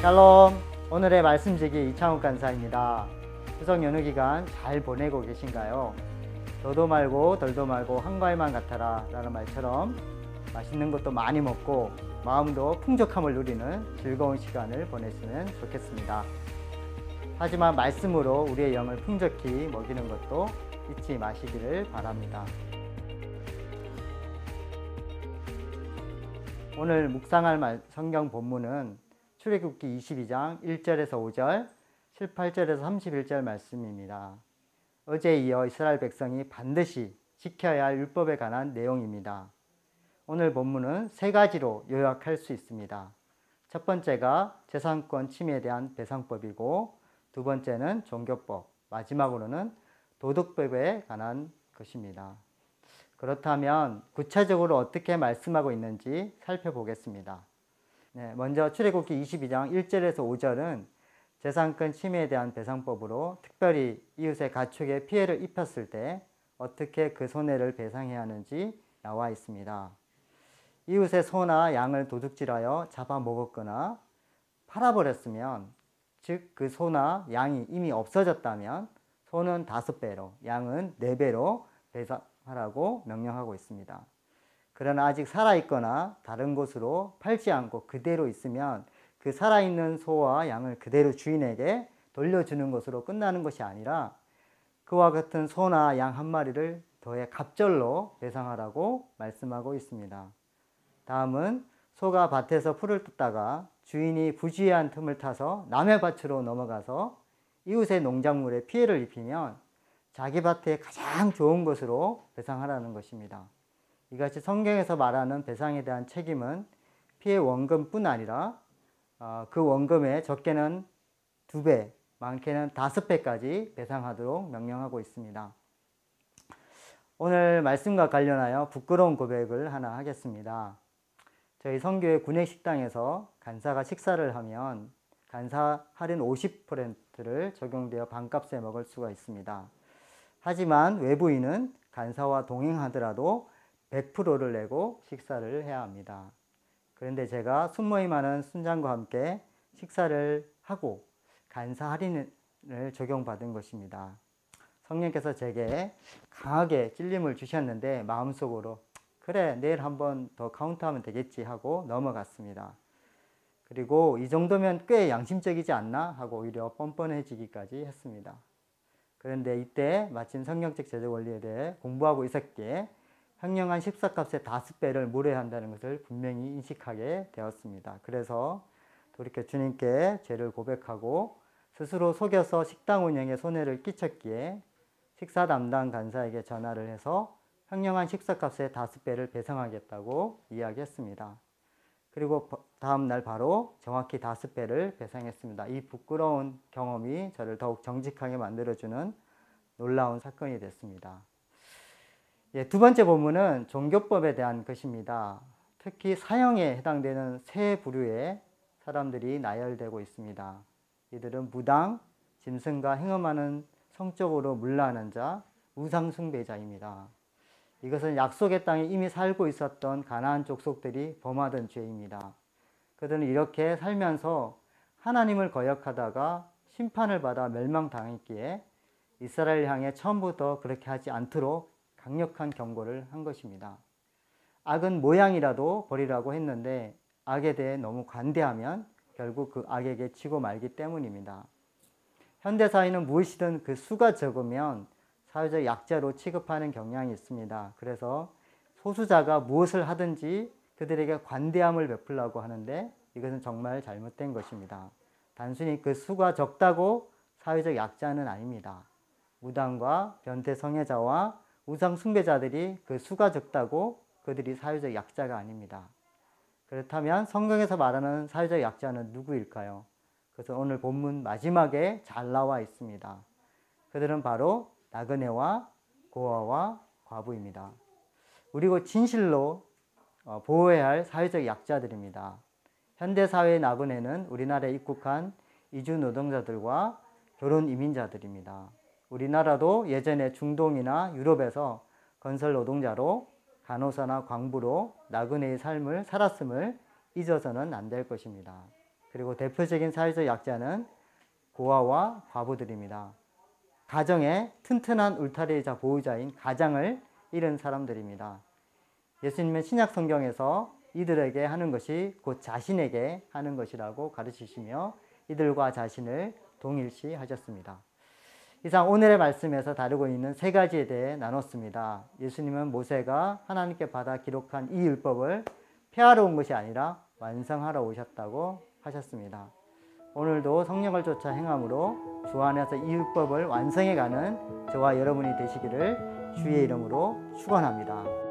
샬롬. 오늘의 말씀지기 이창욱 간사입니다. 추석 연휴 기간 잘 보내고 계신가요? 더도 말고 덜도 말고 한과일만 같아라 라는 말처럼 맛있는 것도 많이 먹고 마음도 풍족함을 누리는 즐거운 시간을 보냈으면 좋겠습니다. 하지만 말씀으로 우리의 영을 풍족히 먹이는 것도 잊지 마시기를 바랍니다. 오늘 묵상할 성경 본문은 출애굽기 22장 1절에서 5절, 7, 8절에서 31절 말씀입니다. 어제에 이어 이스라엘 백성이 반드시 지켜야 할 율법에 관한 내용입니다. 오늘 본문은 세 가지로 요약할 수 있습니다. 첫 번째가 재산권 침해에 대한 배상법이고, 두 번째는 종교법, 마지막으로는 도덕법에 관한 것입니다. 그렇다면 구체적으로 어떻게 말씀하고 있는지 살펴보겠습니다. 먼저 출애굽기 22장 1절에서 5절은 재산권 침해에 대한 배상법으로 특별히 이웃의 가축에 피해를 입혔을 때 어떻게 그 손해를 배상해야 하는지 나와 있습니다. 이웃의 소나 양을 도둑질하여 잡아먹었거나 팔아버렸으면, 즉 그 소나 양이 이미 없어졌다면 소는 5배로, 양은 4배로 배상하라고 명령하고 있습니다. 그러나 아직 살아있거나 다른 곳으로 팔지 않고 그대로 있으면 그 살아있는 소와 양을 그대로 주인에게 돌려주는 것으로 끝나는 것이 아니라 그와 같은 소나 양 한 마리를 더해 갑절로 배상하라고 말씀하고 있습니다. 다음은 소가 밭에서 풀을 뜯다가 주인이 부주의한 틈을 타서 남의 밭으로 넘어가서 이웃의 농작물에 피해를 입히면 자기 밭에 가장 좋은 것으로 배상하라는 것입니다. 이같이 성경에서 말하는 배상에 대한 책임은 피해 원금뿐 아니라 그 원금의 적게는 2배, 많게는 5배까지 배상하도록 명령하고 있습니다. 오늘 말씀과 관련하여 부끄러운 고백을 하나 하겠습니다. 저희 선교회 구내식당에서 간사가 식사를 하면 간사 할인 50%를 적용되어 반값에 먹을 수가 있습니다. 하지만 외부인은 간사와 동행하더라도 100%를 내고 식사를 해야 합니다. 그런데 제가 순모임하는 순장과 함께 식사를 하고 간사 할인을 적용받은 것입니다. 성령께서 제게 강하게 찔림을 주셨는데 마음속으로 그래, 내일 한번 더 카운트하면 되겠지 하고 넘어갔습니다. 그리고 이 정도면 꽤 양심적이지 않나 하고 오히려 뻔뻔해지기까지 했습니다. 그런데 이때 마침 성경적 제도 원리에 대해 공부하고 있었기에 횡령한 식사값의 5배를 물어야 한다는 것을 분명히 인식하게 되었습니다. 그래서 돌이켜 주님께 죄를 고백하고 스스로 속여서 식당 운영에 손해를 끼쳤기에 식사 담당 간사에게 전화를 해서 횡령한 식사값의 5배를 배상하겠다고 이야기했습니다. 그리고 다음 날 바로 정확히 5배를 배상했습니다. 이 부끄러운 경험이 저를 더욱 정직하게 만들어주는 놀라운 사건이 됐습니다. 두 번째 본문은 종교법에 대한 것입니다. 특히 사형에 해당되는 세 부류의 사람들이 나열되고 있습니다. 이들은 무당, 짐승과 행음하는 성적으로 문란한 자, 우상숭배자입니다. 이것은 약속의 땅에 이미 살고 있었던 가나안 족속들이 범하던 죄입니다. 그들은 이렇게 살면서 하나님을 거역하다가 심판을 받아 멸망당했기에 이스라엘 향해 처음부터 그렇게 하지 않도록 강력한 경고를 한 것입니다. 악은 모양이라도 버리라고 했는데 악에 대해 너무 관대하면 결국 그 악에게 치고 말기 때문입니다. 현대사회는 무엇이든 그 수가 적으면 사회적 약자로 취급하는 경향이 있습니다. 그래서 소수자가 무엇을 하든지 그들에게 관대함을 베풀려고 하는데 이것은 정말 잘못된 것입니다. 단순히 그 수가 적다고 사회적 약자는 아닙니다. 무당과 변태 성애자와 우상 숭배자들이 그 수가 적다고 그들이 사회적 약자가 아닙니다. 그렇다면 성경에서 말하는 사회적 약자는 누구일까요? 그래서 오늘 본문 마지막에 잘 나와 있습니다. 그들은 바로 나그네와 고아와 과부입니다. 그리고 진실로 보호해야 할 사회적 약자들입니다. 현대사회의 나그네는 우리나라에 입국한 이주 노동자들과 결혼 이민자들입니다. 우리나라도 예전에 중동이나 유럽에서 건설 노동자로 간호사나 광부로 나그네의 삶을 살았음을 잊어서는 안 될 것입니다. 그리고 대표적인 사회적 약자는 고아와 과부들입니다. 가정의 튼튼한 울타리이자 보호자인 가장을 잃은 사람들입니다. 예수님은 신약 성경에서 이들에게 하는 것이 곧 자신에게 하는 것이라고 가르치시며 이들과 자신을 동일시 하셨습니다. 이상 오늘의 말씀에서 다루고 있는 세 가지에 대해 나눴습니다. 예수님은 모세가 하나님께 받아 기록한 이 율법을 폐하러 온 것이 아니라 완성하러 오셨다고 하셨습니다. 오늘도 성령을 쫓아 행함으로 주 안에서 이 율법을 완성해가는 저와 여러분이 되시기를 주의 이름으로 축원합니다.